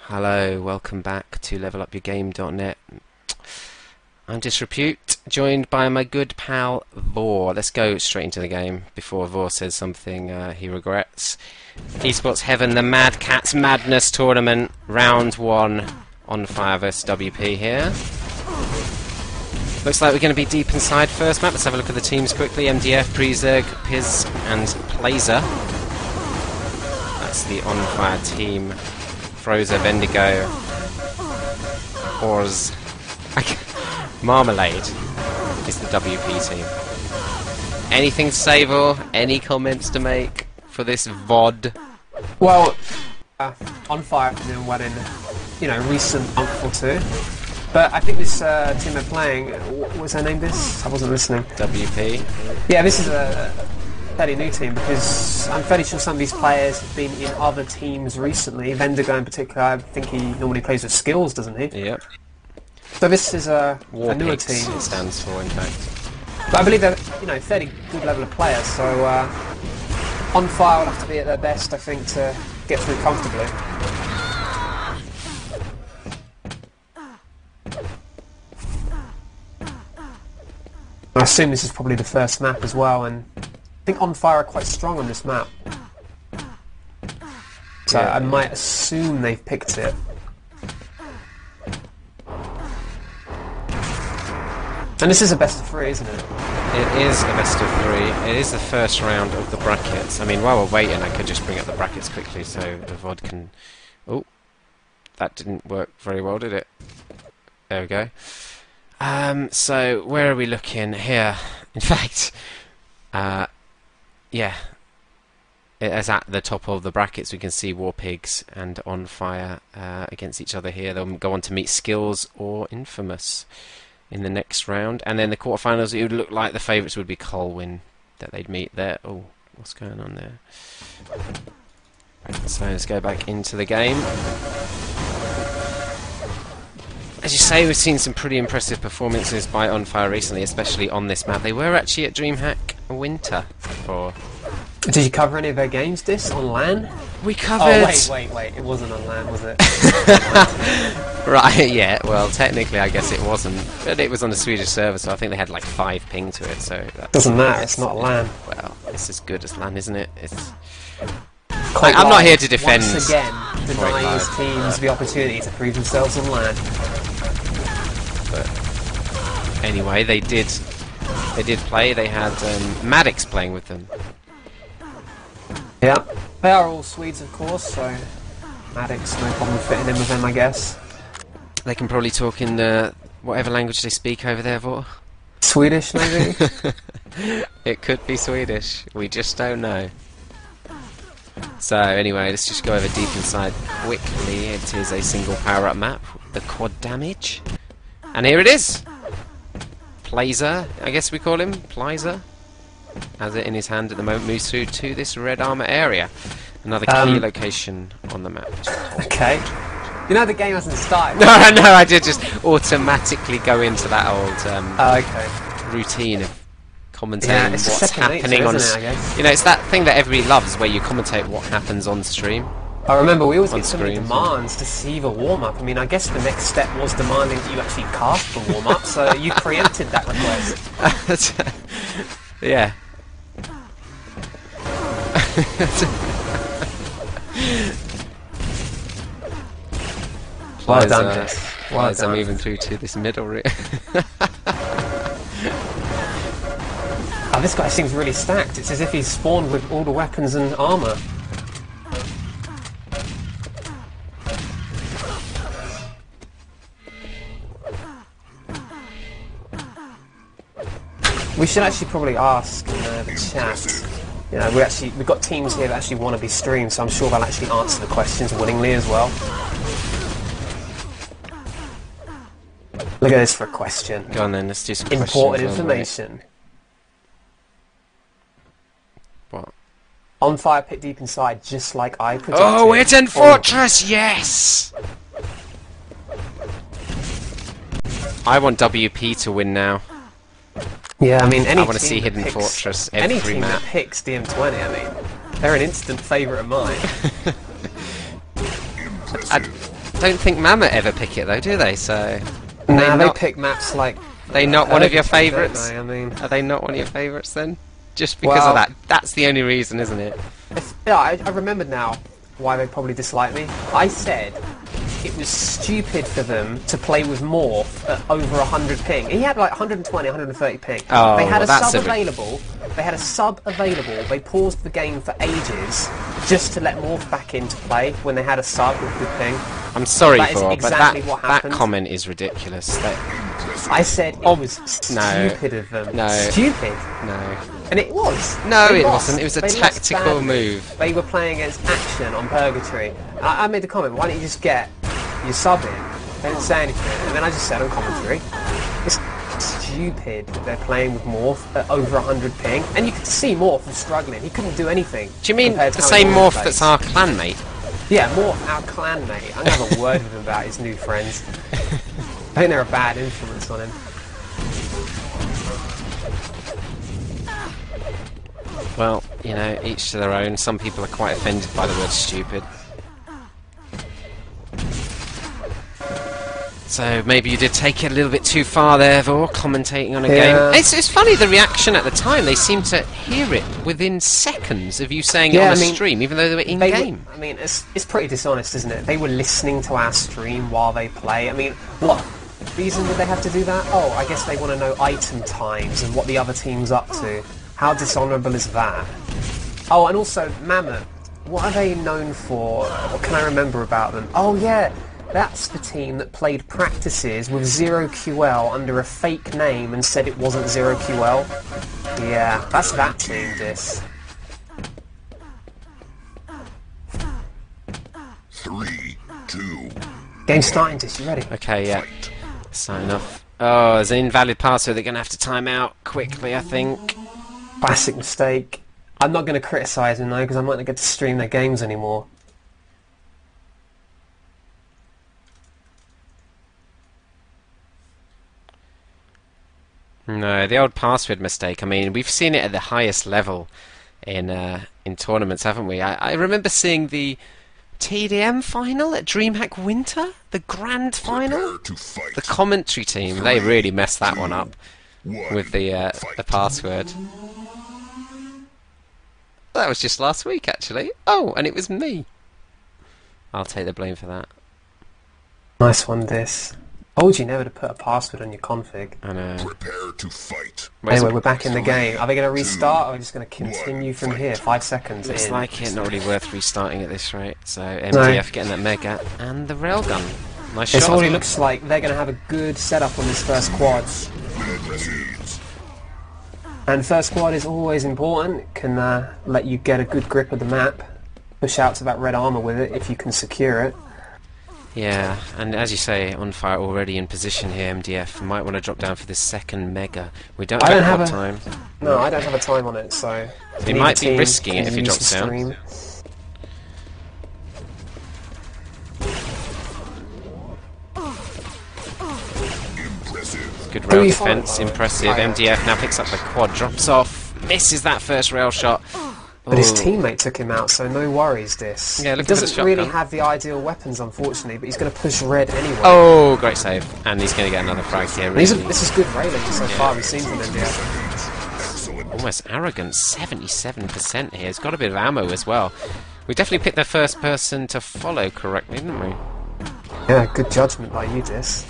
Hello, welcome back to levelupyourgame.net. I'm Disrepute, joined by my good pal Vor. Let's go straight into the game before Vor says something he regrets. Esports Heaven, the Madcatz Madness Tournament, round 1, onfire vs WP here. Looks like we're going to be deep inside first map. Let's have a look at the teams quickly. MDF, Prezerg, Piz and Plazer. That's the onfire team. Frozer, Bendigo, Orz, Marmalade is the WP team. Anything to say, Vor? Any comments to make for this VOD? Well, onfire have been one in, recent month or two. But I think this team they're playing, what was their name this? I wasn't listening. WP? Yeah, this is a fairly new team because I'm fairly sure some of these players have been in other teams recently. Vendigo in particular, I think he normally plays with skills, doesn't he? Yep. So this is a newer Pigs, team. it stands for, in fact. But I believe they're, fairly good level of players, so onfire will have to be at their best, I think, to get through comfortably. I assume this is probably the first map as well, and I think onfire are quite strong on this map. So yeah, I might assume they've picked it. And this is a best of 3, isn't it? It is a best of 3. It is the first round of the brackets. I mean, while we're waiting, I could just bring up the brackets quickly so the VOD can... Oh, that didn't work very well, did it? There we go. So, where are we looking? Here. In fact, yeah. As at the top of the brackets, we can see Warpigs and onfire against each other here. They'll go on to meet Skills or Infamous in the next round. And then the quarterfinals, it would look like the favourites would be Colwyn that they'd meet there. Oh, what's going on there? So let's go back into the game. As you say, we've seen some pretty impressive performances by onfire recently, especially on this map. They were actually at DreamHack Winter for... Did you cover any of their games, on LAN? We covered... Oh, wait, it wasn't on LAN, was it? Right, yeah, well, technically I guess it wasn't, but it was on a Swedish server, so I think they had like 5 ping to it, so... Doesn't matter, it's not LAN. Well, it's as good as LAN, isn't it? It's... I'm not here to defend... Once again, denying his teams the opportunity to prove themselves on LAN. But anyway, they did play. They had Maddox playing with them. Yeah, they are all Swedes, of course, so Maddox, no problem fitting in with them, I guess. They can probably talk in whatever language they speak over there, Vor. Swedish, maybe? It could be Swedish. We just don't know. So anyway, let's just go over deep inside quickly. It is a single power-up map, the quad damage. And here it is! Plazer, I guess we call him, Plazer. Has it in his hand at the moment, moves through to this red armor area. Another key location on the map. Okay. You know the game hasn't started. No, I did just automatically go into that old routine of commentating what's happening on it, it's that thing that everybody loves where you commentate what happens on stream. I remember we always get so many demands to see the warm-up. I mean, I guess the next step was demanding that you actually cast the warm-up, so you preempted that request. Yeah. Well done, Jess. Well done. I'm moving through to this middle room. Oh, this guy seems really stacked. It's as if he's spawned with all the weapons and armor. We should actually probably ask in the chat. We've got teams here that actually want to be streamed, so I'm sure they'll actually answer the questions willingly as well. Look at this for a question. Go on then, let's do some important information. What? onfire pit deep inside, just like I predicted. Oh, it's in Fortress, yes! I want WP to win now. Yeah, I mean, I want to see Hidden Fortress every any team map. that picks DM20, I mean, they're an instant favourite of mine. don't think Mama ever pick it though, do they? So Nah, they not, pick maps like. they not one of your Purgatory, don't favourites? they? I mean, Are they not one of your favourites then? Just because Well- of that? That's the only reason, isn't it? yeah, I remembered now why they probably dislike me. I said it was stupid for them to play with Morph at over 100 ping. He had like 120, 130 ping. Oh, they had well, a that's sub a bit- available. They had a sub available. They paused the game for ages just to let Morph back into play when they had a sub with good ping. I'm sorry That is for, exactly but what that happened. comment is ridiculous. I said it was no. stupid of them. No. Stupid. No. And it was. No, They it lost. wasn't. It was a They lost tactical badly. move. They were playing against Action on Purgatory. And I made the comment, why don't you just get your sub in? They didn't say anything. And then I just said on commentary, it's stupid that they're playing with Morph at over 100 ping. And you could see Morph was struggling. He couldn't do anything. Do you mean compared the to how he same normally Morph plays. that's our clanmate? Yeah, Morph, our clan mate. I'm going to have a word with him about his new friends. I think they're a bad influence on him. Well, you know, each to their own. Some people are quite offended by the word stupid. So maybe you did take it a little bit too far there, Vor, commentating on a Yeah. game. It's funny, the reaction at the time. They seemed to hear it within seconds of you saying it Yeah, on a I mean, stream, even though they were in-game. I mean, it's pretty dishonest, isn't it? They were listening to our stream while they play. I mean, what reason would they have to do that? Oh, I guess they want to know item times and what the other team's up to. How dishonourable is that? Oh, and also, Mammoth. What are they known for? What can I remember about them? Oh, yeah. That's the team that played practices with 0QL under a fake name and said it wasn't 0QL. Yeah, that's that team, Dis. 3, 2, Game's starting, Dis. You ready? Okay, yeah. Sign off. Oh, there's an invalid password. They're going to have to time out quickly, I think. Classic mistake. I'm not going to criticise them though, because I might not get to stream their games anymore. No, the old password mistake. I mean, we've seen it at the highest level in tournaments, haven't we? I remember seeing the TDM final at DreamHack Winter, the grand final. prepare to fight. The commentary team, they really messed that one up 1, with the password. That was just last week, actually. Oh, and it was me. I'll take the blame for that. Nice one, Dis. Told you never to put a password on your config. I know. Prepare to fight. Anyway, we're back in the game. Are they going to restart, or are we just going to continue from here? 5 seconds Looks in. like it. Not really worth restarting at this rate. So MDF getting that mega and the railgun. Nice It shot. already looks like they're going to have a good setup on this first quad. And first quad is always important. It can let you get a good grip of the map. Push out to that red armor with it if you can secure it. Yeah, and as you say, onfire already in position here. MDF might want to drop down for this second mega. We don't I don't have have time. No, I don't have a time on it, so... He need might a be team, risking it can if he use drops the down. stream. Impressive. Good rail Who you defense, following? impressive. Oh, yeah. MDF now picks up the quad, drops off, misses that first rail shot. But his Ooh. temeate took him out, so no worries, Dis. Yeah, he look at the doesn't really shotgun. have the ideal weapons, unfortunately, but he's going to push red anyway. Oh, great save. And he's going to get another frag here. This Really. is good railing so far we've seen from MDF. Excellent. Almost arrogant, 77% here. He's got a bit of ammo as well. We definitely picked the first person to follow correctly, didn't we? Yeah, good judgment by you, Dis.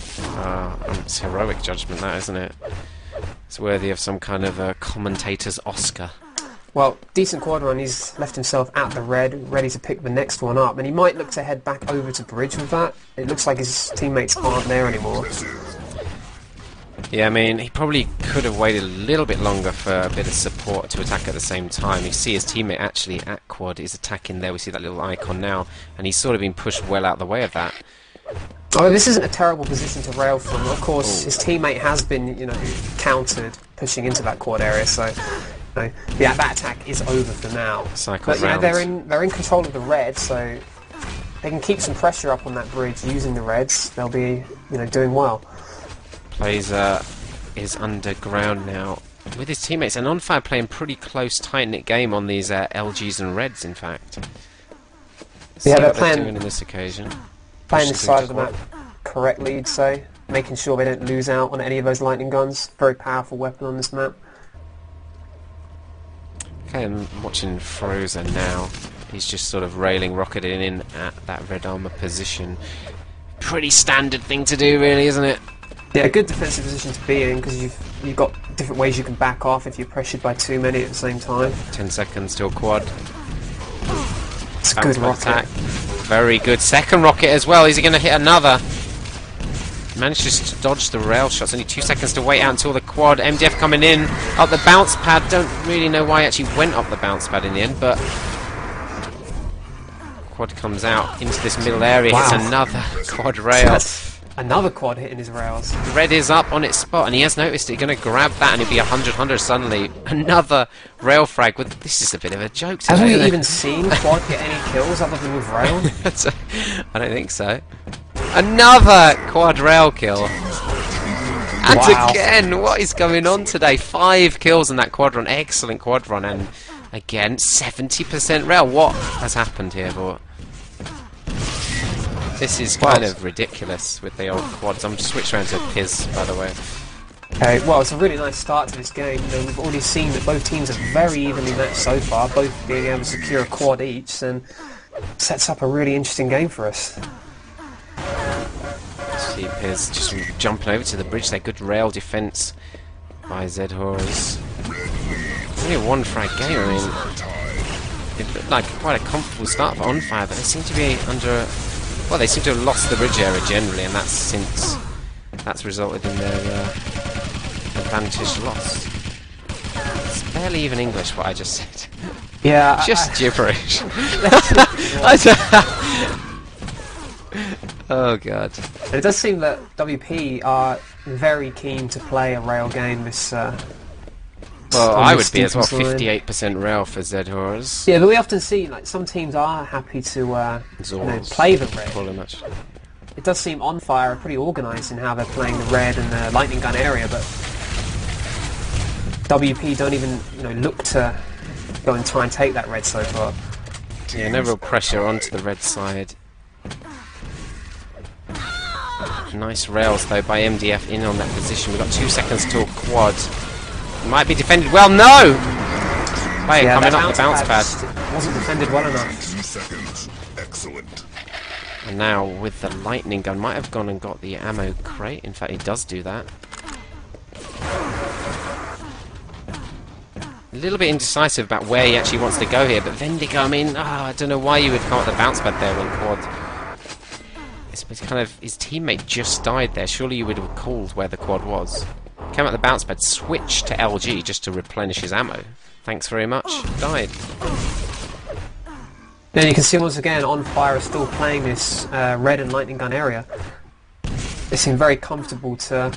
It's heroic judgment, that, isn't it? It's worthy of some kind of a commentator's Oscar. Well, decent quad run, he's left himself at the red, ready to pick the next one up, and he might look to head back over to bridge with that. It looks like his teammates aren't there anymore. Yeah, I mean, he probably could have waited a little bit longer for a bit of support to attack at the same time. You see his teammate actually at quad is attacking there. We see that little icon now, and he's sort of been pushed well out of the way of that. Oh, this isn't a terrible position to rail from. Of course, his teammate has been, countered pushing into that quad area, so yeah, that attack is over for now. Cycle But yeah, round. they're in control of the red, so they can keep some pressure up on that bridge using the reds. They'll be, doing well. Plays is underground now with his teammates, and onfire playing pretty close, tight-knit game on these LGs and reds. In fact, see Yeah, they're what playing- doing in this occasion. Playing push this through side to of the quad. map correctly, you'd say. Making sure they don't lose out on any of those lightning guns. Very powerful weapon on this map. Okay, I'm watching Frozen now. He's just sort of railing, rocketing in at that red armor position. Pretty standard thing to do, really, isn't it? Yeah, a good defensive position to be in, because you've got different ways you can back off if you're pressured by too many at the same time. 10 seconds till quad. It's a Bounce good pad rocket. attack. Very good. Second rocket as well. Is he going to hit another? Managed just to dodge the rail shots. Only 2 seconds to wait out until the quad. MDF coming in. Up the bounce pad. Don't really know why he actually went up the bounce pad in the end, but quad comes out into this middle area. Wow. Hits another quad rail. That's another quad hitting his rails. Red is up on its spot, and he has noticed it. Going to grab that, and it'll be 100 suddenly. Another rail frag. With this is a bit of a joke today, Have we isn't it? even seen quad get any kills other than with rail? I don't think so. Another quad rail kill. And Wow. again, what is going on today? 5 kills in that quad run. Excellent quad run, and again 70% rail. What has happened here, boy? This is kind of ridiculous with the old quads. I'm just switched around to Piz, by the way. Okay, well, it's a really nice start to this game. You know, we've already seen that both teams are very evenly matched so far, both being able to secure a quad each, and sets up a really interesting game for us. See Piz just jumping over to the bridge there. Good rail defense by Zed Horus. It's only a 1 frag game. I mean, it looked like quite a comfortable start for onfire, but they seem to be under. Well, they seem to have lost the bridge area generally, and that's resulted in their advantage loss. It's barely even English what I just said. Yeah, Just gibberish. Oh god. it does seem that WP are very keen to play a rail game this. Well, on I this would be as well. defense line. 58% rail for Zed Horus. Yeah, but we often see like some teams are happy to Zords. play the red. Pretty much. It does seem onfire are pretty organised in how they're playing the red and the lightning gun area, but WP don't even look to go and try and take that red so far. Yeah, no real pressure onto the red side. Nice rails though by MDF in on that position. We've got 2 seconds till quad. Might be defended well. No! Player coming up the bounce pad. just wasn't defended well enough. 2 seconds. Excellent. And now with the lightning gun, might have gone and got the ammo crate. In fact, he does do that. A little bit indecisive about where he actually wants to go here, but Vendigo, I mean, I don't know why you would come up the bounce pad there when quad. It's kind of his teammate just died there. Surely you would have called where the quad was. Came out the bounce pad, switched to LG just to replenish his ammo. Thanks very much. Died. Then you can see once again, onfire is still playing this red and lightning gun area. They seem very comfortable to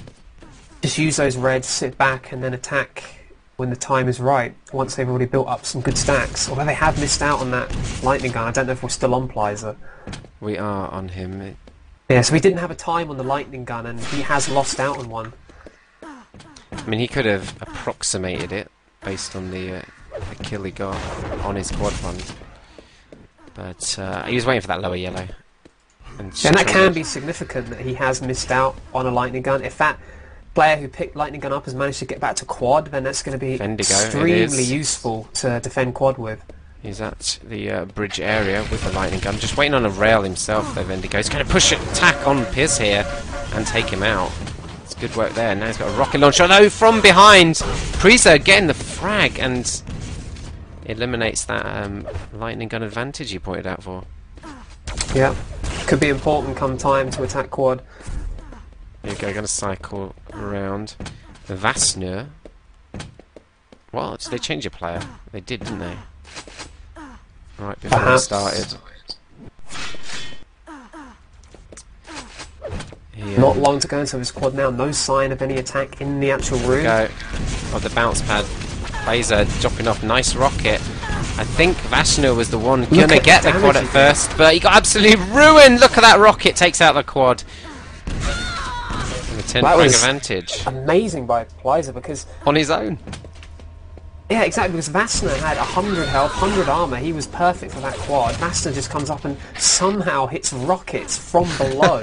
just use those reds, sit back, and then attack when the time is right. Once they've already built up some good stacks. Although they have missed out on that lightning gun. I don't know if we're still on Plizer. We are on him. Yeah, so he didn't have a time on the lightning gun, and he has lost out on one. I mean, he could have approximated it based on the kill he got on his quad run. But he was waiting for that lower yellow. And that can be significant that he has missed out on a lightning gun. If that player who picked lightning gun up has managed to get back to quad, then that's going to be Vendigo, extremely useful to defend quad with. He's at the bridge area with the lightning gun, just waiting on a rail himself though, Vendigo. He's going to push an attack on Piz here and take him out. It's good work there. Now he's got a rocket launcher. No, from behind! Priza getting the frag and eliminates that lightning gun advantage you pointed out for. Yeah, could be important come time to attack quad. Here we go, going to cycle around. Vasnur. Well, did they change a player? They did, didn't they? Right before we Perhaps. started. Not long to go until this quad now. No sign of any attack in the actual room. Go. Oh, the bounce pad. Laser dropping off. Nice rocket. I think Vasnur was the one Look gonna at get the the quad damage at first, but he got absolutely ruined. Look at that rocket. Takes out the quad. And a 10 That frag was advantage amazing by Plizer because on his own. Yeah, exactly, because Vassner had 100 health, 100 armor, he was perfect for that quad. Vassner just comes up and somehow hits rockets from below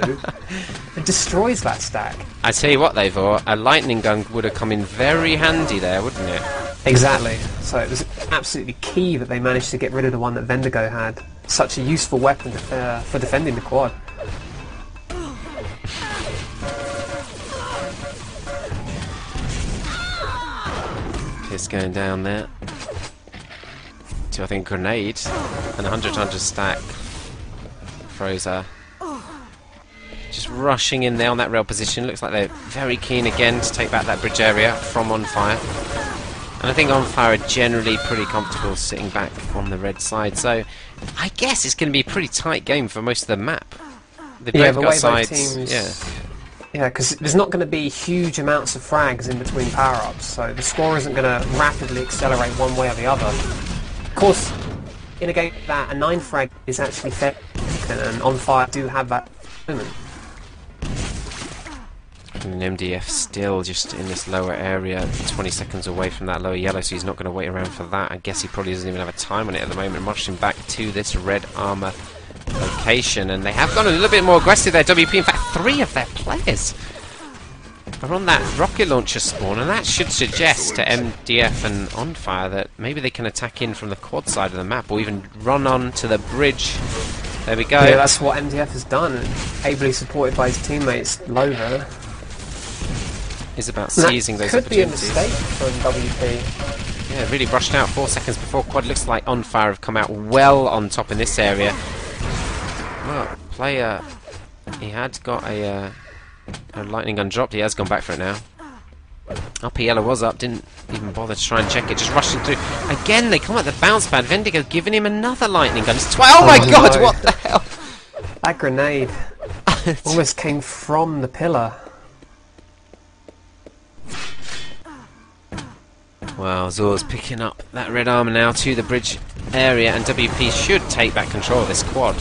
and destroys that stack. I tell you what they thought, a lightning gun would have come in very handy there, wouldn't it? Exactly, so it was absolutely key that they managed to get rid of the one that Vendigo had. Such a useful weapon for defending the quad. Piss going down there. To I think grenade and 100 stack. Frozer. Just rushing in there on that rail position. Looks like they're very keen again to take back that bridge area from onfire. And I think onfire are generally pretty comfortable sitting back on the red side. So I guess it's going to be a pretty tight game for most of the map. They've both got sides. Teams, yeah. Yeah, because there's not going to be huge amounts of frags in between power-ups, so the score isn't going to rapidly accelerate one way or the other. Of course, in a game like that, a 9 frag is actually fair, and onfire do have that moment. And MDF still just in this lower area, 20 seconds away from that lower yellow, so he's not going to wait around for that. I guess he probably doesn't even have a time on it at the moment, marching back to this red armor location, and they have gone a little bit more aggressive there, WP. In fact, 3 of their players are on that rocket launcher spawn, and that should suggest to MDF and onfire that maybe they can attack in from the quad side of the map, or even run on to the bridge. There we go. Yeah, that's what MDF has done, and ably supported by his teammates, Lover. Is about seizing those opportunities. Could be a mistake from WP. Yeah, really rushed out 4 seconds before quad. Looks like onfire have come out well on top in this area. Well, player, he had got a lightning gun dropped. He has gone back for it now. Upper yellow was up, didn't even bother to try and check it, just rushing through. Again, they come at the bounce pad. Vendigo giving him another lightning gun. It's oh my god, no. what the hell? That grenade almost came from the pillar. Wow, Zor's picking up that red armor now to the bridge area, and WP should take back control of this quad.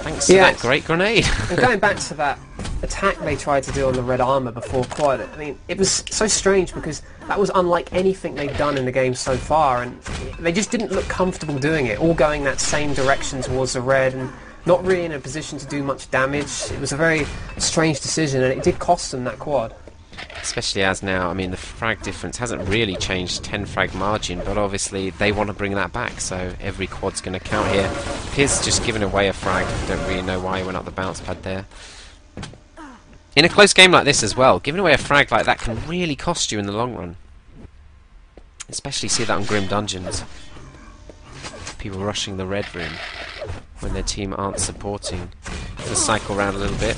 Thanks to that great grenade. And going back to that attack they tried to do on the red armor before quad, I mean, it was so strange because that was unlike anything they'd done in the game so far, and they just didn't look comfortable doing it, all going that same direction towards the red and not really in a position to do much damage. It was a very strange decision, and it did cost them that quad. Especially as now, I mean, the frag difference hasn't really changed, 10 frag margin, but obviously they want to bring that back, so every quad's going to count here. Piz just giving away a frag, don't really know why he went up the bounce pad there. In a close game like this as well, giving away a frag like that can really cost you in the long run. Especially see that on Grim Dungeons. People rushing the red room when their team aren't supporting. Let's cycle around a little bit.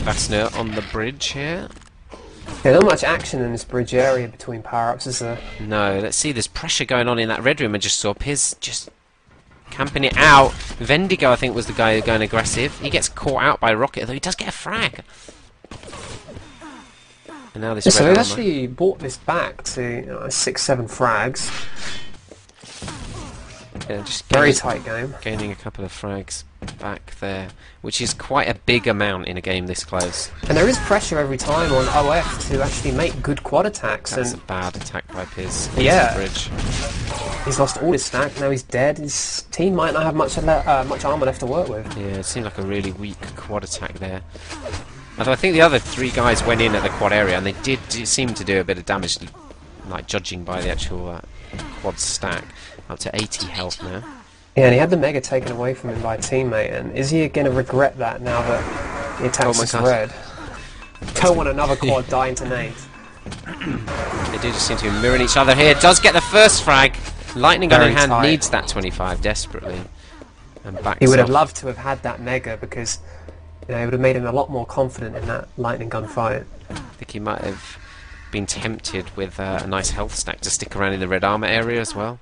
Vassner on the bridge here. Yeah, not much action in this bridge area between power-ups, is there? No, let's see, there's pressure going on in that red room. I just saw Piz just camping it out. Vendigo, I think, was the guy going aggressive. He gets caught out by Rocket, though he does get a frag. And now this so red they armor. actually brought this back to 6-7 frags. Yeah, just Very tight game. Gaining a couple of frags back there, which is quite a big amount in a game this close. And there is pressure every time on OF to actually make good quad attacks. That's and a bad attack by Piz. Yeah. Bridge. He's lost all his stack, now he's dead. His team might not have much armor left to work with. Yeah, it seemed like a really weak quad attack there. Although I think the other 3 guys went in at the quad area, and they did seem to do a bit of damage, like judging by the actual quad stack. Up to 80 health now. Yeah, and he had the mega taken away from him by a teammate, and is he going to regret that now that the attack's is red? Don't want another quad dying to nades. They do just seem to be mirroring each other here. Does get the first frag. Lightning gun in hand needs that 25 desperately. And backs he would have off. loved to have had that mega because it would have made him a lot more confident in that lightning gun fight. I think he might have been tempted with a nice health stack to stick around in the red armor area as well.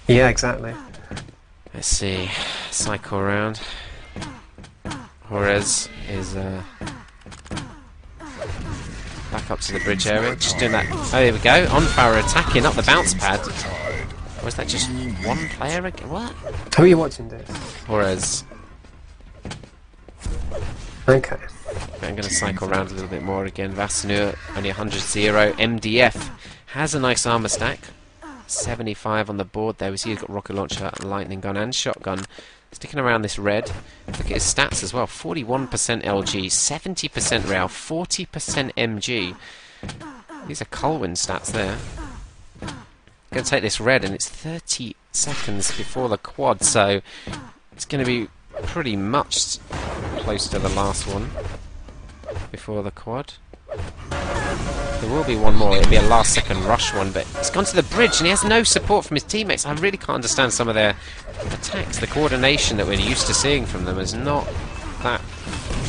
Yeah, exactly. Let's see. Cycle around. Juarez is back up to the bridge area. Just doing that. Oh, here we go. onfire attacking up the bounce pad. Or is that just one player again? What? Who are you watching this? Juarez. Okay. I'm going to cycle around a little bit more again. Vassner only 100-0. MDF has a nice armor stack. 75 on the board there. We see he's got rocket launcher, lightning gun, and shotgun. Sticking around this red. Look at his stats as well. 41% LG, 70% rail, 40% MG. These are Colwyn stats there. Going to take this red, and it's 30 seconds before the quad, so it's going to be pretty much close to the last one before the quad. There will be one more. It'll be a last second rush one, but he's gone to the bridge and he has no support from his teammates. I really can't understand some of their attacks. The coordination that we're used to seeing from them is not that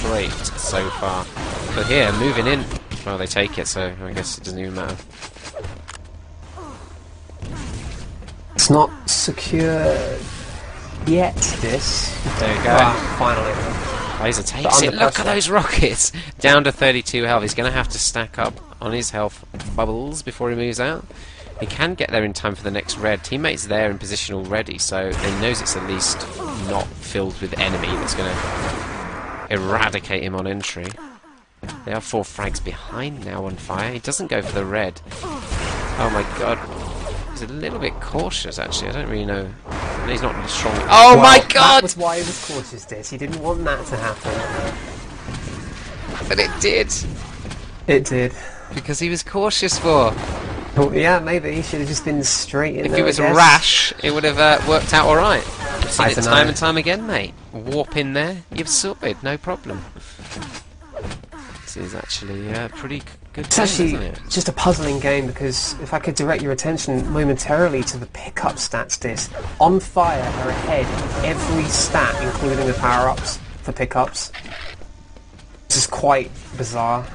great so far. But here, moving in, well, they take it, so I guess it doesn't even matter. It's not secure yet, this. There you go. Ah, finally. Laser takes it. Look at those rockets! Down to 32 health. He's going to have to stack up on his health bubbles before he moves out. He can get there in time for the next red. Teammates there in position already, so he knows it's at least not filled with enemy that's going to eradicate him on entry. They are 4 frags behind now on fire. He doesn't go for the red. Oh my god. He's a little bit cautious, actually. I don't really know. No, he's not strong. Oh my god! That was why he was cautious, this. He didn't want that to happen. But it did. It did. Because he was cautious for. Well, yeah, maybe he should have just been straight in. If he was rash, it would have worked out alright. I've seen it time and time again, mate. Warp in there, you've sorted, no problem. This is actually pretty good. It's actually just a puzzling game, because if I could direct your attention momentarily to the pickup stats, this on fire are ahead of every stat, including the power-ups for pickups. This is quite bizarre.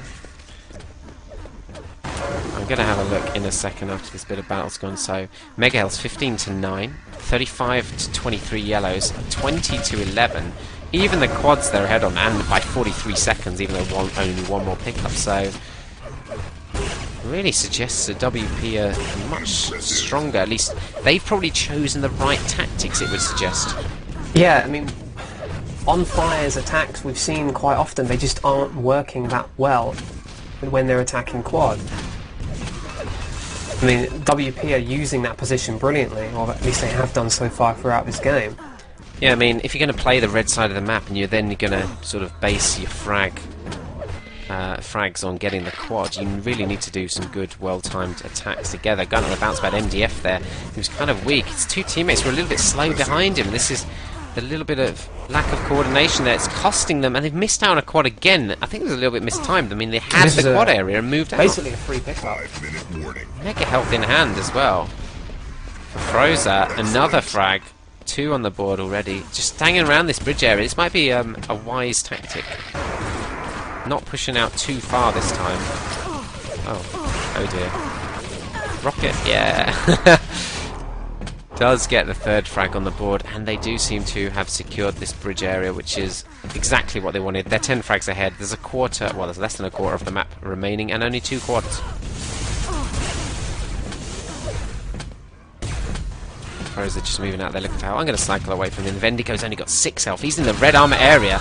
I'm going to have a look in a second after this bit of battle's gone. So Mega Health's 15 to 9, 35 to 23 yellows, 20 to 11. Even the quads they're ahead on, and by 43 seconds, even though only one more pickup. So really suggests that WP are much stronger. At least they've probably chosen the right tactics, it would suggest. Yeah, I mean, on fire's attacks we've seen quite often, they just aren't working that well when they're attacking quad. I mean, WP are using that position brilliantly, or at least they have done so far throughout this game. Yeah, I mean, if you're going to play the red side of the map and you're going to sort of base your frags on getting the quad, you really need to do some good, well-timed attacks together. Gun on the bounce pad, MDF there, he was kind of weak. His two teammates were a little bit slow behind him. This is a little bit of lack of coordination there. It's costing them, and they've missed out on a quad again. I think it was a little bit mistimed. I mean, they had the quad area and moved out. Basically a free pickup. 5-minute warning. Mega health in hand as well. For Froza, another frag. 2 on the board already. Just hanging around this bridge area. This might be a wise tactic. Not pushing out too far this time. Oh dear. Rocket, yeah. Does get the 3rd frag on the board, and they do seem to have secured this bridge area, which is exactly what they wanted. They're 10 frags ahead. There's a quarter, well, there's less than a quarter of the map remaining, and only 2 quads. Froza just moving out there looking for help. I'm going to cycle away from him. Vendigo's only got 6 health. He's in the red armor area,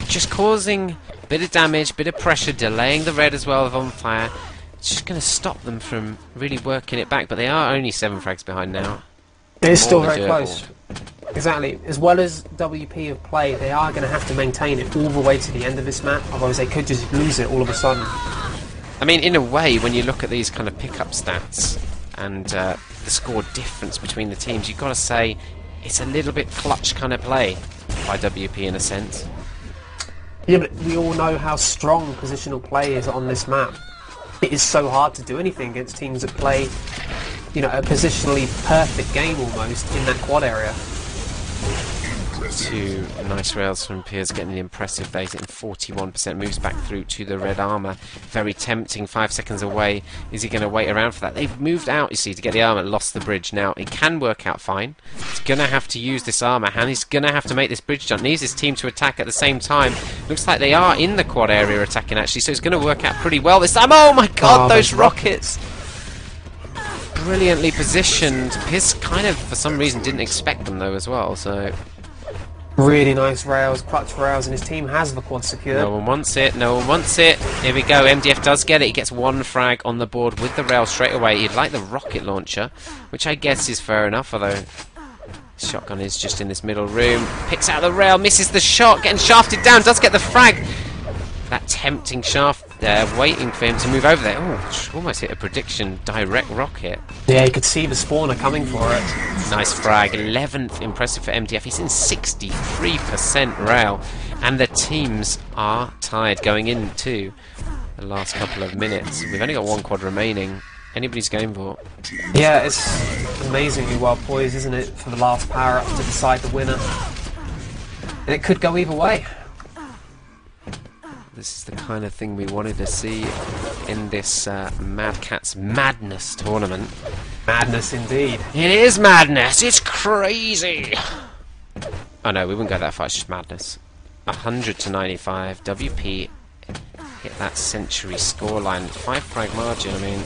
just causing a bit of damage, bit of pressure, delaying the red as well of on fire. It's just going to stop them from really working it back, but they are only 7 frags behind now. It's still very close. Exactly. As well as WP have played, they are going to have to maintain it all the way to the end of this map, otherwise they could just lose it all of a sudden. I mean, in a way, when you look at these kind of pickup stats and the score difference between the teams, you've got to say it's a little bit clutch kind of play by WP in a sense. Yeah, but we all know how strong positional play is on this map. It is so hard to do anything against teams that play, you know, a positionally perfect game almost in that quad area. 2 nice rails from Piers, getting the impressive base, and 41% moves back through to the red armor. Very tempting, 5 seconds away. Is he going to wait around for that? They've moved out, you see, to get the armor, lost the bridge. Now, it can work out fine. He's going to have to use this armor, and he's going to have to make this bridge jump. Needs his team to attack at the same time. Looks like they are in the quad area attacking, actually, so it's going to work out pretty well this time. Oh my god, those rockets! Brilliantly positioned. Piers kind of, for some reason, didn't expect them, though, as well, so Really nice rails, clutch rails, and his team has the quad secured. No one wants it, no one wants it. Here we go, MDF does get it. He gets one frag on the board with the rail straight away. He'd like the rocket launcher, which I guess is fair enough, although shotgun is just in this middle room. Picks out the rail, misses the shot, getting shafted down, does get the frag. That tempting shaft there, waiting for him to move over there. Oh, almost hit a prediction direct rocket. Yeah, you could see the spawner coming for it. Nice frag, 11th, impressive for MDF. He's in 63% rail, and the teams are tied going into the last couple of minutes. We've only got one quad remaining. Anybody's game for. Yeah, it's amazingly well poised, isn't it, for the last power up to decide the winner. And it could go either way. This is the kind of thing we wanted to see in this Madcatz Madness Tournament. Madness indeed. It is madness, it's crazy! Oh no, we wouldn't go that far, it's just madness. 100 to 95, WP hit that century scoreline, 5 frag margin, I mean...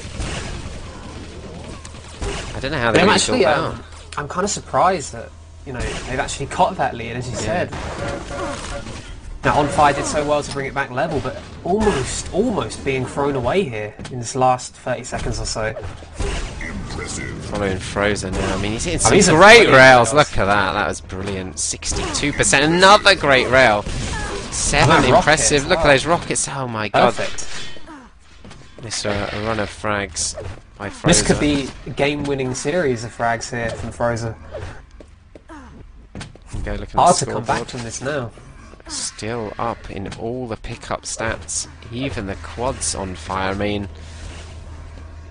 I don't know how they really actually, feel about. I'm kind of surprised that, you know, they've actually got that lead, as you said. Now, onfire did so well to bring it back level, but almost being thrown away here in this last 30 seconds or so. Impressive. Following Frozen now, I mean, he's hitting some great rails, look at that, that was brilliant. 62%, another great rail. 7 impressive, look at those rockets, oh my god. Perfect. This a run of frags by Frozen. This could be a game-winning series of frags here from Frozen. Go look at the Hard to come scoreboard. back from this now. Still up in all the pickup stats, even the quads on fire. I mean,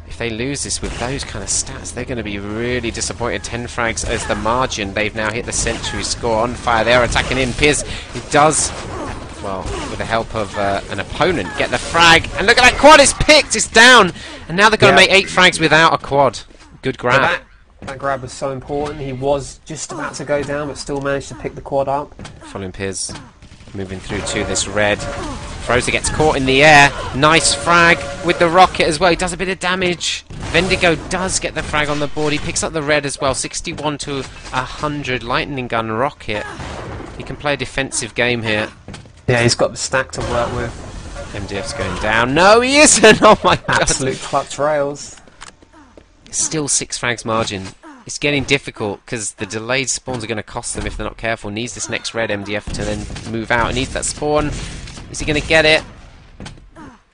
if they lose this with those kind of stats, they're going to be really disappointed. 10 frags as the margin. They've now hit the century score. On fire, they're attacking in. Piers, he does, well, with the help of an opponent, get the frag. And look at that quad, it's picked, it's down. And now they're going to make 8 frags without a quad. Good grab. That grab was so important. He was just about to go down, but still managed to pick the quad up. Following Piers. Moving through to this red. Frozer gets caught in the air. Nice frag with the rocket as well. He does a bit of damage. Vendigo does get the frag on the board. He picks up the red as well. 61 to 100. Lightning gun rocket. He can play a defensive game here. Yeah, he's got the stack to work with. MDF's going down. No, he isn't! Oh my god. Absolute clutch rails. Still 6 frags margin. It's getting difficult because the delayed spawns are going to cost them if they're not careful. Needs this next red MDF to then move out. Needs that spawn. Is he going to get it?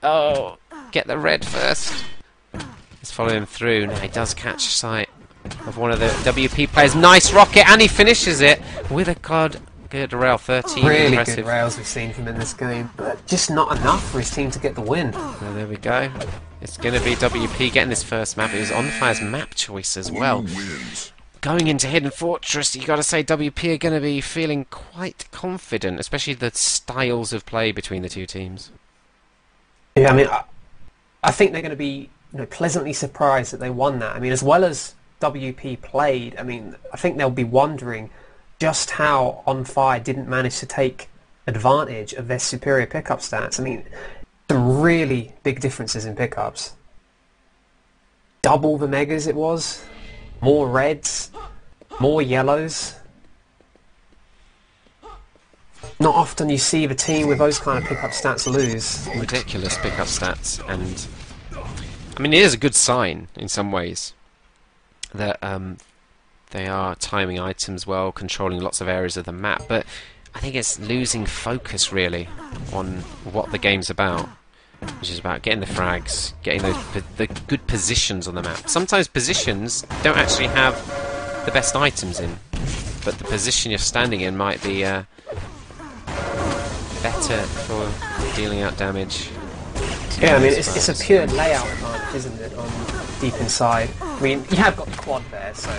Oh, get the red first. Let's follow him through. Now he does catch sight of one of the WP players. Nice rocket, and he finishes it with a good rail. 13. Really impressive. good rails we've seen from him in this game, but just not enough for his team to get the win. Well, there we go. It's going to be WP getting this first map. It was onfire's map choice as well. Wins. Going into Hidden Fortress, you got to say WP are going to be feeling quite confident, especially the styles of play between the two teams. Yeah, I mean, I think they're going to be, you know, pleasantly surprised that they won that. I mean, as well as WP played, I mean, I think they'll be wondering just how onfire didn't manage to take advantage of their superior pickup stats. I mean, some really big differences in pickups. Double the megas it was, more reds, more yellows. Not often you see the team with those kind of pickup stats lose. Ridiculous pickup stats, and I mean it is a good sign in some ways that they are timing items well, controlling lots of areas of the map, but I think it's losing focus really on what the game's about, which is about getting the frags, getting the good positions on the map. Sometimes positions don't actually have the best items in, but the position you're standing in might be better for dealing out damage. Yeah, I mean, it's a pure layout advantage, isn't it, on deep inside. I mean, you have got the quad there, so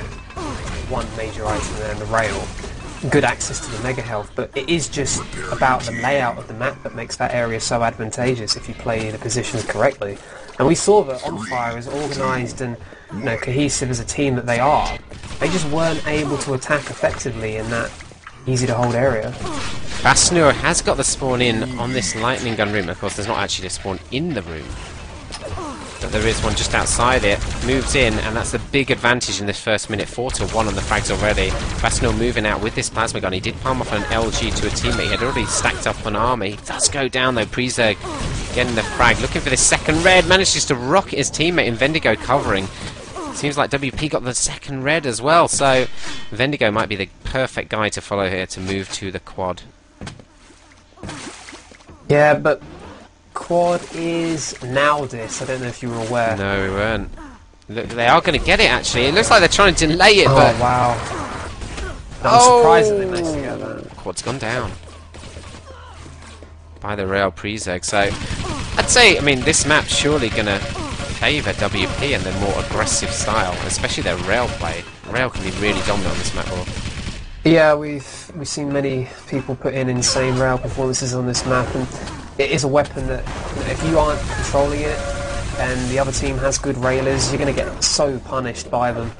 one major item there, and the rail. Good access to the mega health, but it is just about the layout of the map that makes that area so advantageous if you play the positions correctly. And we saw that onfire, as organised and, you know, cohesive as a team that they are, they just weren't able to attack effectively in that easy to hold area. Basnur has got the spawn in on this lightning gun room. Of course, there's not actually a spawn in the room. but there is one just outside it. Moves in, and that's the big advantage in this first minute. 4-1 on the frags already. Vasnil moving out with this plasma gun. He did palm off an LG to a teammate. He had already stacked up an army. Does go down though. Prezeg getting the frag, looking for this second red. Manages to rocket his teammate, and Vendigo covering. Seems like WP got the second red as well, so Vendigo might be the perfect guy to follow here to move to the quad. Yeah, but quad is Naldis. I don't know if you were aware. No, we weren't. Look, they are going to get it actually. It looks like they're trying to delay it, but... wow. I'm surprised that they managed to get that. Quad's gone down by the rail Prezeg, so I'd say, I mean, this map's surely going to favour WP and their more aggressive style, especially their rail play. Rail can be really dominant on this map. Yeah, we've seen many people put in insane rail performances on this map, and it is a weapon that, you know, if you aren't controlling it and the other team has good railers, you're going to get so punished by them.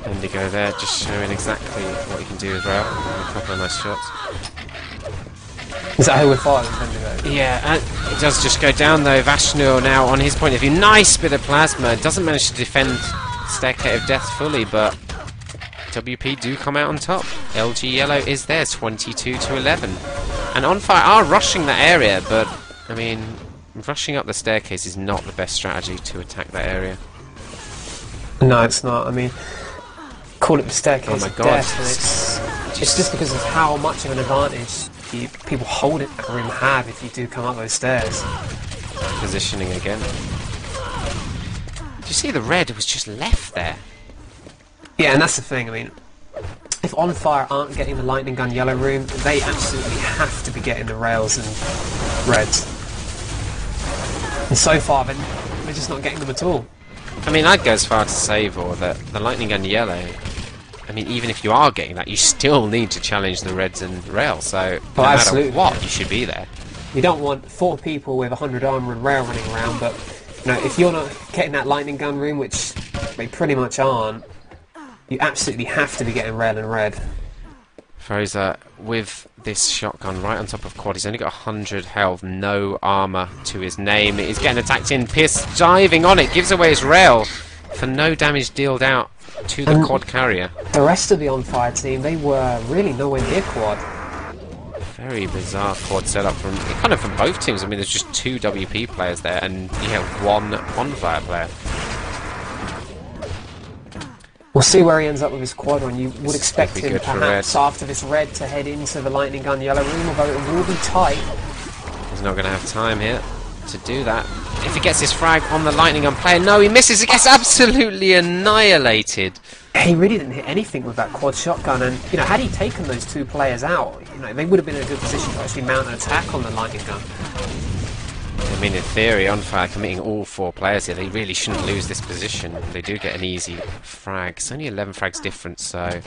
Indigo there, just showing exactly what he can do with rail. A couple of nice shots. Is that how we're fighting, Indigo? Yeah, and it does just go down though. Vashnur now, on his point of view, nice bit of plasma. Doesn't manage to defend Staircase of Death fully, but WP do come out on top. LG Yellow is there, 22-11. And onfire are rushing that area, but, I mean, rushing up the staircase is not the best strategy to attack that area. No, it's not. I mean, call it the Staircase Oh my of God. Death, and it's just because of how much of an advantage people holding that room have if you do come up those stairs. Positioning again. Do you see the red was just left there? Yeah, and that's the thing. I mean, if onfire aren't getting the lightning gun yellow room, they absolutely have to be getting the rails and reds. And so far, they're just not getting them at all. I mean, I'd go as far to say, Vor, that the lightning gun yellow, I mean, even if you are getting that, you still need to challenge the reds and rail, so no matter what, you should be there. You don't want 4 people with 100 armor and rail running around, but you know, if you're not getting that lightning gun room, which they pretty much aren't, you absolutely have to be getting rail and red. Frozer with this shotgun right on top of quad. He's only got 100 health, no armor to his name. He's getting attacked in. Pierce diving on it, gives away his rail for no damage dealt out to the quad carrier. The rest of the onfire team, they were really nowhere near quad. Very bizarre quad setup from kind of from both teams. I mean, there's just 2 WP players there, and yeah, 1 onfire player. We'll see where he ends up with his quad run. You would expect be him good for perhaps after this red to head into the lightning gun yellow room, although it will be tight. He's not going to have time here to do that. If he gets his frag on the lightning gun player, no, he misses. He gets absolutely annihilated. He really didn't hit anything with that quad shotgun, and you know, had he taken those 2 players out, you know, they would have been in a good position to actually mount an attack on the lightning gun. I mean, in theory, onfire committing all 4 players here, they really shouldn't lose this position. They do get an easy frag. It's only 11 frags difference, so...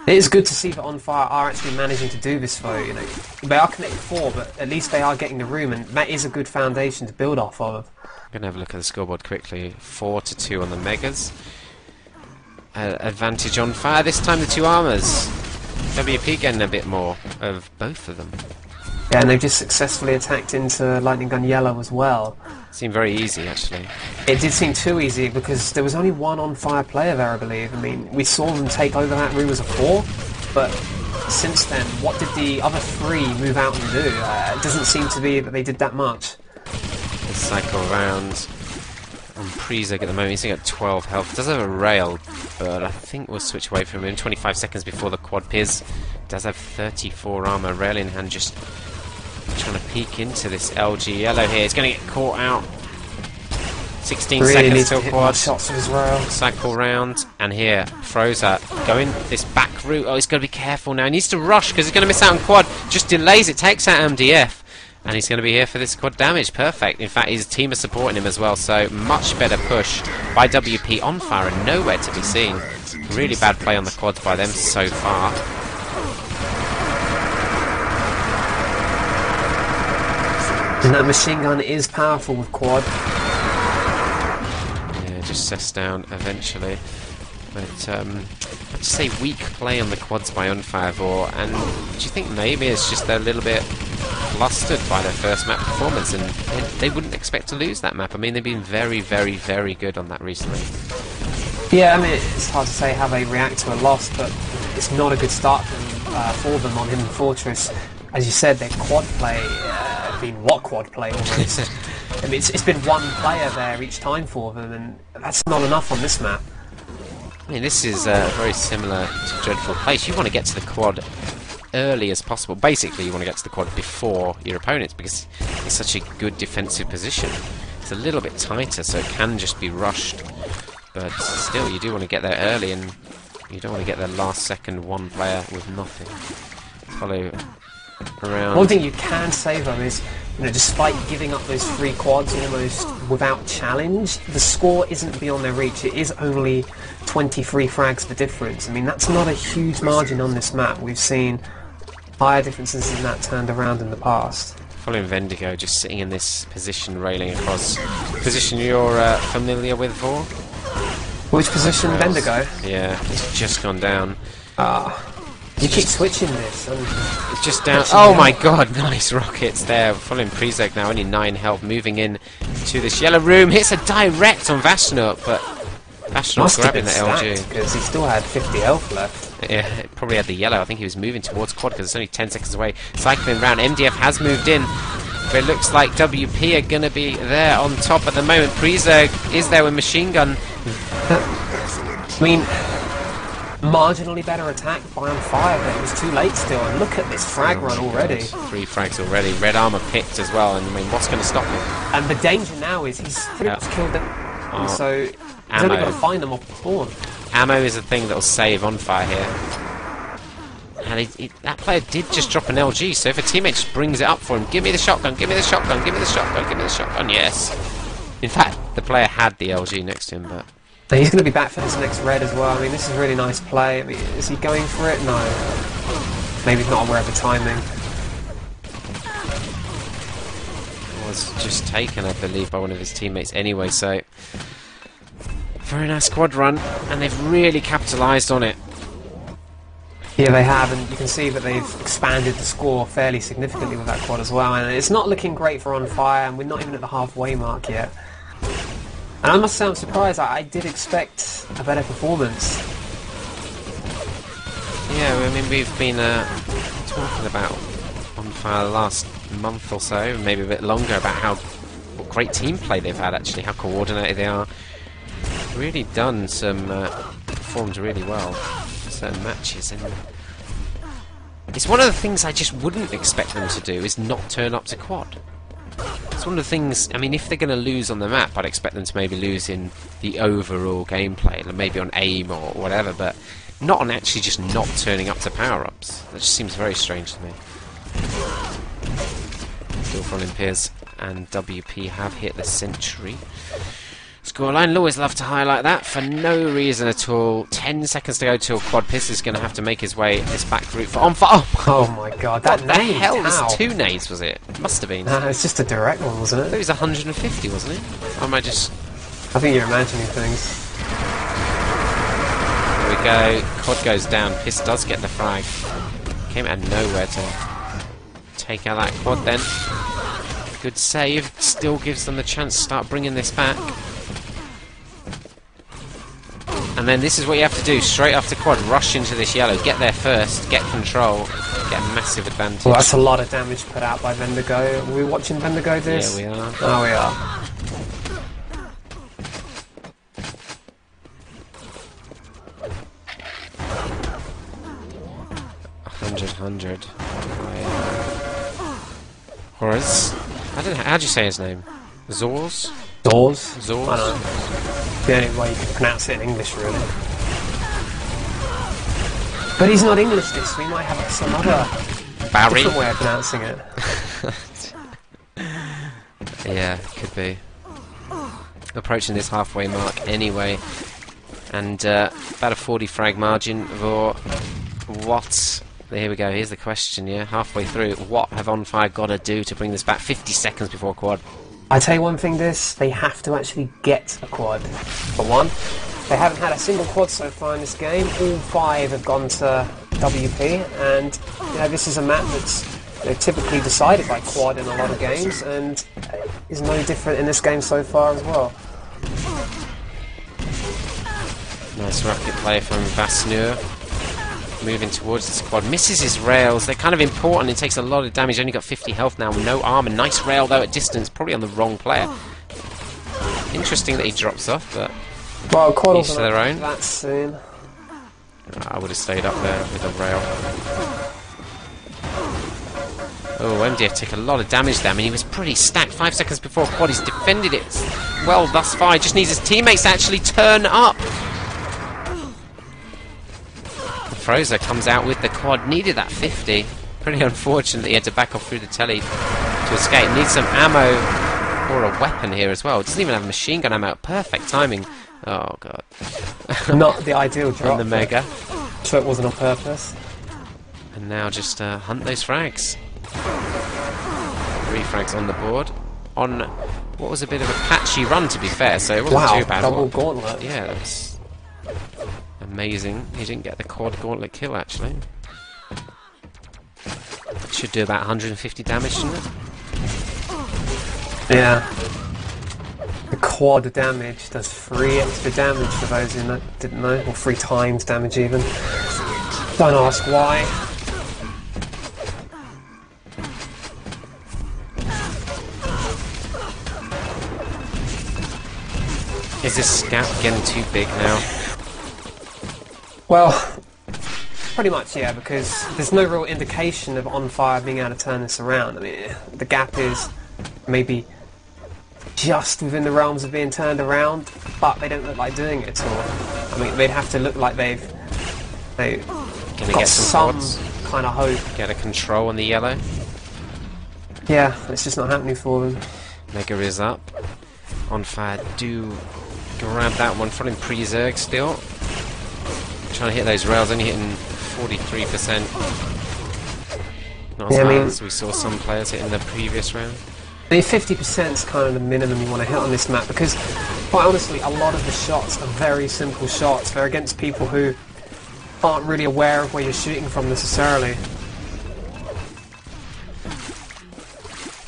It is good to see that onfire are actually managing to do this, though. You know, they are connected 4, but at least they are getting the room, and that is a good foundation to build off of. I'm going to have a look at the scoreboard quickly. 4-2 on the Megas. Advantage onfire. This time the 2 armors. WP getting a bit more of both of them. Yeah, and they've just successfully attacked into lightning gun yellow as well. Seemed very easy, actually. It did seem too easy because there was only 1 onfire player there, I believe. I mean, we saw them take over that room as a 4, but since then, what did the other 3 move out and do? It doesn't seem to be that they did that much. Let's cycle around on Prezeg at the moment. He's got 12 health. Does have a rail, but I think we'll switch away from him. 25 seconds before the quad Piz. Does have 34 armor. Rail in hand, just trying to peek into this LG yellow here. He's going to get caught out. 16 really seconds till to quad. shots with his rail. Cycle round, and here, Frozer going this back route. Oh, he's got to be careful now. He needs to rush because he's going to miss out on quad. Just delays it, takes out MDF, and he's going to be here for this quad damage. Perfect. In fact, his team is supporting him as well, so much better push by WP. Onfire and nowhere to be seen. Really bad play on the quads by them so far. And that machine gun is powerful with quad. Yeah, just sets down eventually. But I'd say weak play on the quads by onfire Vor, and do you think maybe it's just they're a little bit flustered by their first map performance, and they wouldn't expect to lose that map? I mean, they've been very, very, very good on that recently. Yeah, I mean, it's hard to say how they react to a loss, but it's not a good start for them on Hidden Fortress. As you said, their quad play, what quad play almost? I mean, it's been one player there each time for them, and that's not enough on this map. I mean, this is very similar to Dreadful Place. You want to get to the quad early as possible. Basically, you want to get to the quad before your opponents, because it's such a good defensive position. It's a little bit tighter, so it can just be rushed. But still, you do want to get there early, and you don't want to get there last second, one player with nothing. Follow around. One thing you can say though is, despite giving up those 3 quads almost without challenge, the score isn't beyond their reach. It is only 23 frags the difference. I mean, that's not a huge margin on this map. We've seen higher differences than that turned around in the past. Following Vendigo, just sitting in this position, railing across. Position you're familiar with, Vor? Which position, Vendigo? Yeah, it's just gone down. You keep switching this. It's just down. Oh my god, nice rockets there. Following Prezek now, only 9 health, moving in to this yellow room. Hits a direct on Vashnut, but Vashnut grabbing the LG. Because he still had 50 health left. Yeah, it probably had the yellow. I think he was moving towards quad because it's only 10 seconds away. Cycling round. MDF has moved in, but it looks like WP are going to be there on top at the moment. Prezek is there with machine gun. I mean, marginally better attack by onfire, but it was too late still. And look at this frag run already. 3 frags already. Red armor picked as well, and I mean, what's going to stop him? And the danger now is he's pretty much killed them. So he's only got to find them off the spawn. Ammo is the thing that will save onfire here. And that player did just drop an LG, so if a teammate just brings it up for him, give me the shotgun, give me the shotgun, give me the shotgun, give me the shotgun, yes. In fact, the player had the LG next to him, but... And he's going to be back for this next red as well. I mean, this is a really nice play. I mean, is he going for it? No. Maybe he's not aware of the timing. Was just taken, I believe, by one of his teammates anyway, so... Very nice quad run, and they've really capitalised on it. Yeah, they have, and you can see that they've expanded the score fairly significantly with that quad as well. And it's not looking great for onfire, and we're not even at the halfway mark yet. And I must say I'm surprised. I did expect a better performance. Yeah, I mean, we've been talking about onfire the last month or so, maybe a bit longer, about what great team play they've had, actually, how coordinated they are. Really done some, performed really well in certain matches, and it's one of the things I just wouldn't expect them to do, is not turn up to quad. It's one of the things, I mean, if they're going to lose on the map, I'd expect them to maybe lose in the overall gameplay, like maybe on aim or whatever, but not on actually just not turning up to power-ups. That just seems very strange to me. Still for Olympias, and WP have hit the century. Scoreline, always love to highlight that for no reason at all. 10 seconds to go till Quad Piss is going to have to make his way this back route for onfire. Oh my god, that what the hell was 2 nades, was it? It must have been. No, it's just a direct one, wasn't it? I thought it was 150, wasn't it? Or am I just... I think you're imagining things. There we go. Quad goes down. Piss does get the frag. Came out of nowhere to take out that quad then. Good save. Still gives them the chance to start bringing this back. And then this is what you have to do, straight after quad, rush into this yellow, get there first, get control, get a massive advantage. Well, that's a lot of damage put out by Vendigo. Are we watching Vendigo do this? Yeah, we are. Oh, we are. $100. Horace. I don't know, how'd you say his name? Zors? Doors? Zors? I don't know. The only way you could pronounce it in English, really. But he's not English, this. We might have some other different way of pronouncing it. Yeah, could be. Approaching this halfway mark anyway. And about a 40 frag margin for what? Here we go, here's the question, yeah. Halfway through, what have onfire got to do to bring this back 50 seconds before quad? I tell you one thing, they have to actually get a quad, for one. They haven't had a single quad so far in this game. All 5 have gone to WP, and you know, this is a map that's typically decided by quad in a lot of games, and is no different in this game so far as well. Nice rocket play from Vasnur. Moving towards the squad. Misses his rails. They're kind of important. It takes a lot of damage. Only got 50 health now. No armor. Nice rail though at distance. Probably on the wrong player. Interesting that he drops off, but well, quad each to their own. That soon. I would have stayed up there with a rail. Oh, MDF took a lot of damage there. I mean, he was pretty stacked. 5 seconds before quad. He's defended it well thus far. He just needs his teammates to actually turn up. Frozer comes out with the quad. Needed that 50. Pretty unfortunate he had to back off through the telly to escape. Needs some ammo or a weapon here as well. Doesn't even have machine gun ammo. Perfect timing. Oh god. Not the ideal drop. On the Mega. So it wasn't on purpose. And now just hunt those frags. 3 frags on the board. On what was a bit of a patchy run, to be fair, so it wasn't too bad. Double gauntlet. Yeah, that's amazing. He didn't get the quad gauntlet kill, actually. Should do about 150 damage, shouldn't it? Yeah. The quad damage does 3 extra damage for those who didn't know, or 3 times damage even. Don't ask why. Is this scout getting too big now? Well, pretty much, yeah, because there's no real indication of onfire being able to turn this around. I mean, the gap is maybe just within the realms of being turned around, but they don't look like doing it at all. I mean, they'd have to look like they've Gonna got get some quads, kind of hope. get a control on the yellow. Yeah, it's just not happening for them. Mega is up. Onfire do grab that one from him. Pre-Zerg still. Trying to hit those rails, only hitting 43%. Not as high as we saw some players hit in the previous round. I mean, 50% is kind of the minimum you want to hit on this map, because, quite honestly, a lot of the shots are very simple shots. They're against people who aren't really aware of where you're shooting from necessarily.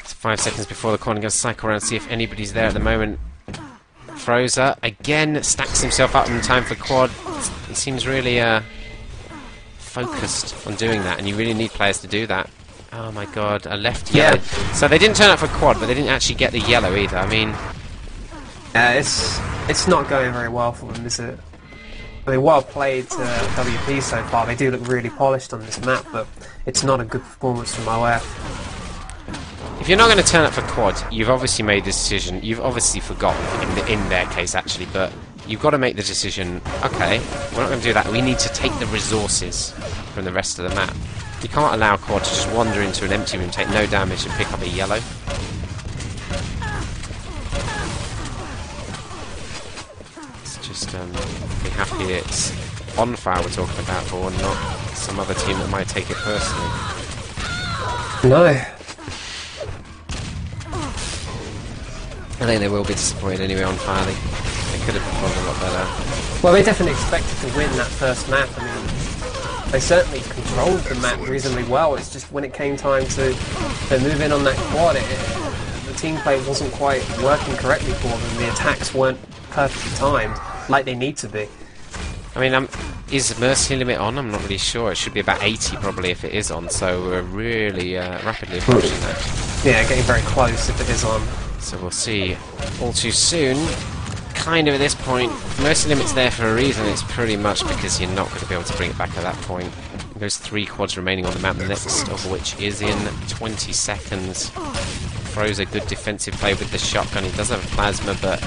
It's 5 seconds before the corner. Going to cycle around, see if anybody's there at the moment. Frozer again stacks himself up in time for quad. He seems really focused on doing that, and you really need players to do that. Oh my god, a left yellow. Yeah. So they didn't turn up for quad, but they didn't actually get the yellow either. I mean, it's not going very well for them, is it? I mean, well played to WP so far. They do look really polished on this map, but it's not a good performance from OF. if you're not going to turn up for quad, you've obviously made the decision. You've obviously forgotten in their case actually, but you've got to make the decision. Okay, we're not going to do that. We need to take the resources from the rest of the map. You can't allow quad to just wander into an empty room, take no damage, and pick up a yellow. It's just be happy it's onfire we're talking about for, and not some other team that might take it personally. No. I think they will be disappointed anyway. Onfire, they could have performed a lot better. Well, they definitely expected to win that first map. I mean, they certainly controlled the map reasonably well. It's just when it came time to move in on that quad, the team play wasn't quite working correctly for them. The attacks weren't perfectly timed, like they need to be. I mean, is Mercy Limit on? I'm not really sure. It should be about 80 probably if it is on, so we're really rapidly approaching that. Yeah, getting very close if it is on. So we'll see all too soon. Kind of at this point, Mercy Limit's there for a reason. It's pretty much because you're not going to be able to bring it back at that point. There's 3 quads remaining on the map, the next of which is in 20 seconds. Throws a good defensive play with the shotgun. He does have a plasma, but...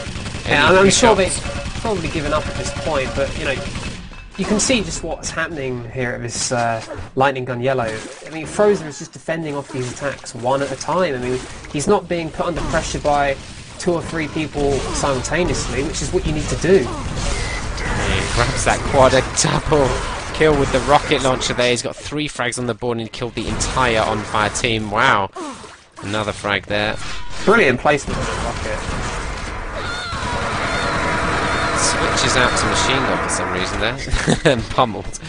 Yeah, I'm sure they've probably given up at this point, but, you know, you can see just what's happening here at this lightning gun yellow. I mean, Frozer is just defending off these attacks one at a time. I mean, he's not being put under pressure by 2 or 3 people simultaneously, which is what you need to do. He grabs that quad, a double kill with the rocket launcher there. He's got 3 frags on the board and he killed the entire onfire team. Wow. Another frag there. Brilliant placement of the rocket. Switches out to machine gun for some reason there. And pummeled.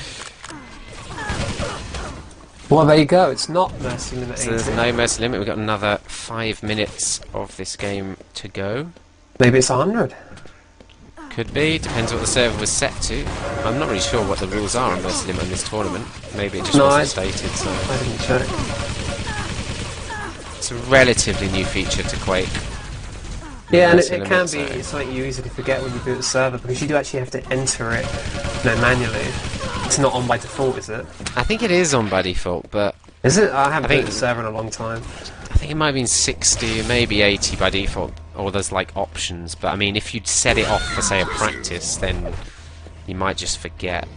Well, there you go. It's not mercy limit. So there's no mercy limit. We've got another 5 minutes of this game to go. Maybe it's 100. Could be. Depends what the server was set to. I'm not really sure what the rules are on mercy limit in this tournament. Maybe it just wasn't stated. So I didn't check. it's a relatively new feature to Quake. Yeah, and Mercy it limit, can so- be something you easily forget when you boot the server, because you do actually have to enter it, manually. It's not on by default, is it? I think it is on by default, but Is it? I haven't I think- booted the server in a long time. I think it might have been 60, maybe 80 by default, or there's like options. But I mean, if you'd set it off for say a practice, then you might just forget.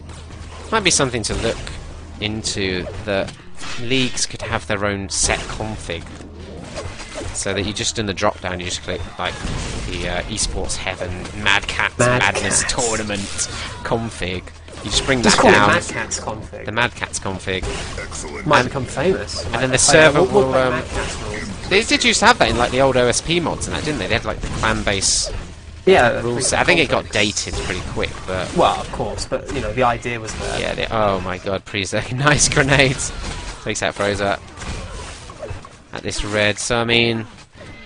Might be something to look into, that leagues could have their own set config, so that you just in the drop down you just click like the Esports Heaven Madcatz Madness Tournament config. You just bring Just that call it down. Madcatz config. The Madcatz config. Excellent. Might become famous. And then the server we'll will. play Madcatz rules. They did used to have that in like the old OSP mods and that, didn't they? They had like the clan base Yeah, rules. I think it got dated pretty quick, but Well, of course, but you know the idea was there. yeah. Oh my god, Prezek, nice grenades. Takes out Frozer at this red. So I mean,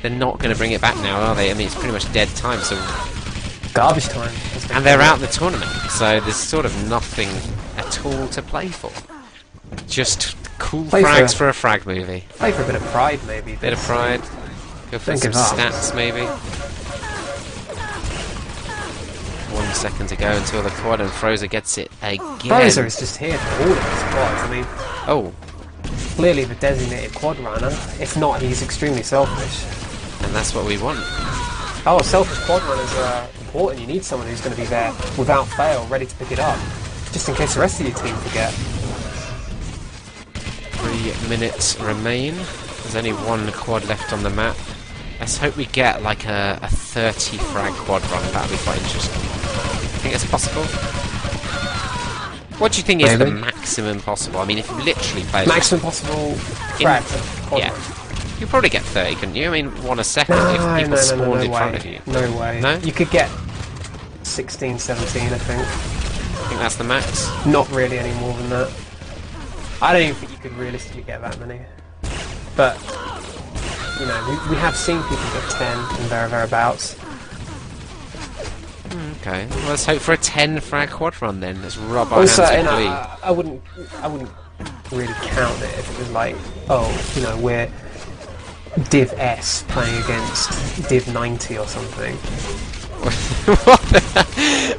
they're not going to bring it back now, are they? I mean, it's pretty much dead time. So Garbage time. and they're out of the tournament, so there's sort of nothing at all to play for. Just cool Play for frags a- for a frag movie. Play for a bit of pride, maybe. Bit of pride. Go for Don't some give up. stats, maybe. 1 second to go until the quad, and Frozer gets it again. Frozer is just here for all of his quads. I mean, Oh, clearly the designated quad runner. If not, he's extremely selfish. and that's what we want. Oh, selfish quad runners are important. You need someone who's going to be there without fail, ready to pick it up, just in case the rest of your team forget. 3 minutes remain. There's only one quad left on the map. Let's hope we get like a 30 frag quad run. That'd be quite interesting. Think it's possible? What do you think is the Maybe. maximum possible? I mean, if you literally play Maximum possible frag. quad yeah. run. You'd probably get 30, couldn't you? I mean, 1 a second No, if people spawned no in way. front of you. No way. No? You could get 16, 17, I think. I think that's the max. Not really any more than that. I don't even think you could realistically get that many. But, you know, we have seen people get 10 and thereabouts. Okay, well, let's hope for a 10 frag quad run then. Let's rub our Also, hands you in know, glee. I wouldn't really count it if it was like, oh, you know, we're Div S playing against Div 90 or something.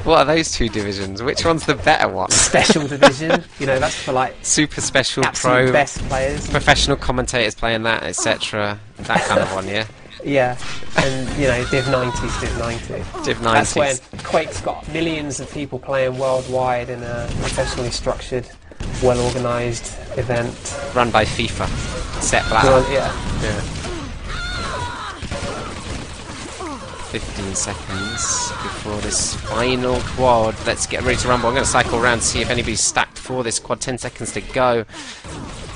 What are those two divisions? Which one's the better one? Special division, you know, that's for like Super special absolute pro, best players. professional commentators playing that, etc. That kind of one, yeah. Yeah, and you know, Div 90's Div 90. Div That's when 90s. Quake's got millions of people playing worldwide in a professionally structured, well-organised event. Run by FIFA. Set black. Well, yeah. Yeah. 15 seconds before this final quad. Let's get ready to rumble. I'm going to cycle around to see if anybody's stacked for this quad. 10 seconds to go.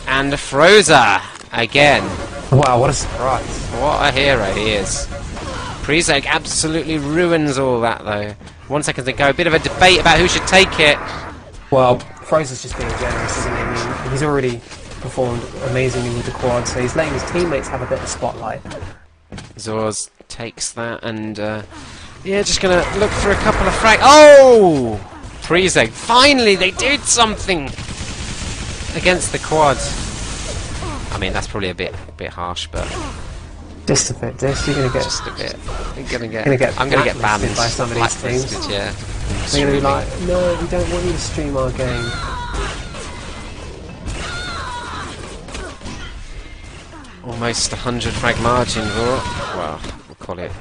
And Frozer again. Wow, what a surprise. What a hero he is. Prezek absolutely ruins all that though. 1 second to go. A bit of a debate about who should take it. Well, Frozer's just being generous, isn't he? I mean, he's already performed amazingly with the quad, so he's letting his teammates have a bit of spotlight. Zorz takes that and yeah, just gonna look for a couple of frag. Oh! Prezek, finally they did something against the quad. I mean, that's probably a bit harsh, but Just a bit, you're gonna get. just a bit. I'm gonna Gonna get get banned blacklisted by some of these teams. Blacklisted, yeah. They're gonna be Streaming. like, no, we don't want you to stream our game. Almost 100 frag margin, well, we'll call it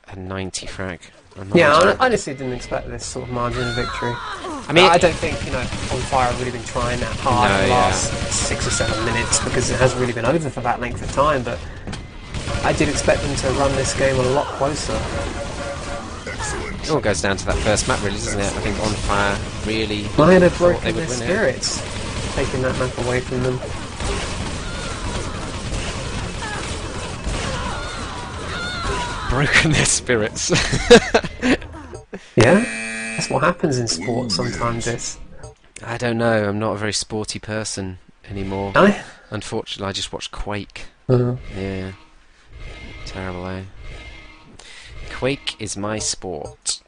a 90 frag. Yeah, I honestly didn't expect this sort of margin of victory. I mean, I don't think, you know, onfire have really been trying that hard No, in the yeah. last 6 or 7 minutes, because it hasn't really been over for that length of time, but I did expect them to run this game a lot closer. Excellent. it all goes down to that first map, really, doesn't it? I think onfire really Might have thought they broken would their win it. spirits, taking that map away from them. Broken their spirits. Yeah? That's what happens in sport sometimes. I don't know. I'm not a very sporty person anymore. No? Unfortunately, I just watch Quake. Yeah. Terrible, eh? Quake is my sport.